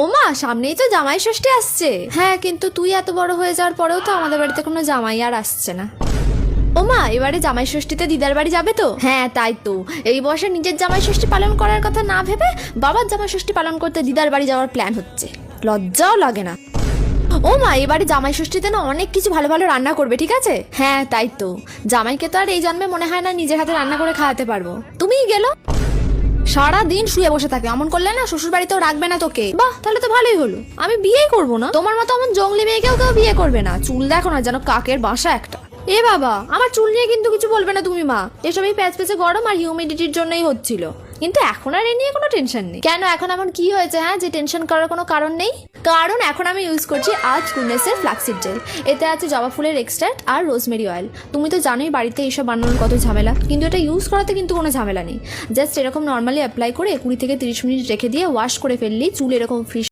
ওমা, সামনেই তো জামাই ষষ্ঠী আসছে। হ্যাঁ, কিন্তু তুই এত বড় হয়ে যাওয়ার পরেও তো আমাদের বাড়িতে কোনো জামাই আর আসছে না। ওমা, এবারে জামাই ষষ্ঠীতে দিদার বাড়ি যাবে তো? হ্যাঁ, তাই তো। এই বয়সে নিজের জামাই ষষ্ঠী পালন করার কথা না ভেবে বাবার জামাই ষষ্ঠী পালন করতে দিদার বাড়ি যাওয়ার প্ল্যান হচ্ছে। লজ্জাও লাগে না। ও মা, এবারে জামাই ষষ্ঠীতে না অনেক কিছু ভালো ভালো রান্না করবে, ঠিক আছে? হ্যাঁ, তাই তো। জামাইকে তো আর এই জন্মে মনে হয় না নিজের হাতে রান্না করে খাওয়াতে পারবো। তুমিই গেলো, সারা দিন শুয়ে বসে থাকে, অমন করলে না শ্বশুর বাড়িতেও রাখবে না তোকে। বাহ, তাহলে তো ভালোই হলো। আমি বিয়েই করবো না। তোমার মতো এমন জঙ্গলি মেয়েকেও কেউ বিয়ে করবে না। চুল দেখো না, যেন কাকের বাসা একটা। এ বাবা, আমার চুল নিয়ে কিন্তু কিছু বলবে না তুমি মা। এসব এই প্যাচ প্যাচে গরম আর হিউমিডিটির জন্যই হচ্ছিল। কিন্তু এখন আর এ নিয়ে কোনো টেনশন নেই। কেন, এখন এমন কি হয়েছে হ্যাঁ যে টেনশন করার কোনো কারণ নেই? কারণ এখন আমি ইউজ করছি আজ গুডনেসের ফ্ল্যাক্সিড জেল। এতে আছে জবা ফুলের এক্সট্রাক্ট আর রোজমেরি অয়েল। তুমি তো জানোই বাড়িতে এইসব বানানোর কত ঝামেলা, কিন্তু এটা ইউজ করাতে কিন্তু কোনো ঝামেলা নেই। জাস্ট এরকম নর্মালি অ্যাপ্লাই করে 20 থেকে 30 মিনিট রেখে দিয়ে ওয়াশ করে ফেললেই চুল এরকম ফ্রিশ